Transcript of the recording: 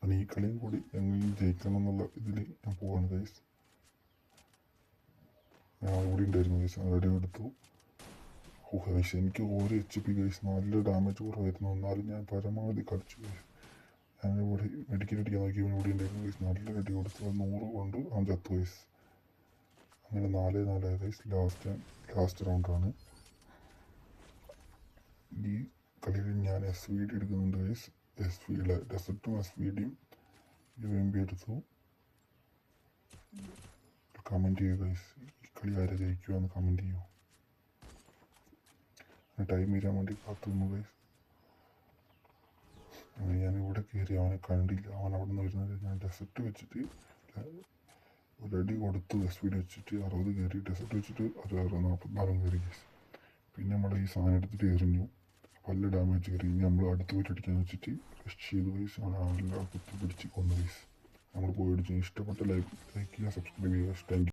അങ്ങനെ ഈ കളിയും കൂടി എങ്ങനെയും ജയിക്കണം എന്നുള്ള ഇതിൽ ഞാൻ പോവാണ് ഗൈസ്. ഞാൻ ഇവിടെ ഉണ്ടായിരുന്നു ഗൈസ്, റെഡി എടുത്തു. ഗൈസ് എനിക്ക് ഒരു HP ഗൈസ്, നല്ല ഡാമേജ് കുറവായിരുന്നു. എന്നാലും ഞാൻ പരമാവധി കളിച്ചു ഗൈസ്. ഞാൻ ഇവിടെ മെഡിക്കൽ അടിക്കാൻ നോക്കി, ഇവിടെ ഉണ്ടായിരുന്നു ഗൈസ്. നല്ല റെഡി കൊടുത്തു, 100 കൊണ്ട് അവൻ ചത്തു ഗൈസ്. അങ്ങനെ 4-4 ഗൈസ്. ലാസ്റ്റ് റൗണ്ടാണ്. ഈ കളിയിൽ ഞാൻ SVD എടുക്കുന്നുണ്ട് ഗൈസ്. ഡെസർട്ടും SVDയും UMP എടുത്തു. കമൻറ്റ് ചെയ്യുക ഗൈസ്, ഈ കളി ആരെ ജയിക്കുക എന്ന് കമൻറ്റ് ചെയ്യൂ. ടൈം തീരാൻ വേണ്ടി കാത്തുനിന്നു ഗൈസ്. അങ്ങനെ ഞാൻ ഇവിടെ കയറി, അവനെ കണ്ടില്ല. അവൻ അവിടെ നിന്ന് വരുന്നത് ഞാൻ ഡെസർട്ട് വെച്ചിട്ട് ഒരു അടി കൊടുത്തു. SVD വെച്ചിട്ട് 60 കയറി, ഡെസർട്ട് വെച്ചിട്ട് 44 കയറി ഗൈസ്. പിന്നെ നമ്മൾ ഈ സാധനം എടുത്തിട്ട് എറിഞ്ഞു, പല ഡാമേജ് കയറി. ഇനി നമ്മൾ അടുത്ത് പോയിട്ട് അടിക്കാൻ വെച്ചിട്ട് റഷ് ചെയ്തു ഗൈസ്. നല്ല കുത്തി പിടിച്ച് കൊന്നു ഗൈസ്. നമ്മൾ പോയി അടിച്ചു. ഇഷ്ടപ്പെട്ട ലൈക്ക് ചെയ്യുക, സബ്സ്ക്രൈബ് ചെയ്യുക. Thank you.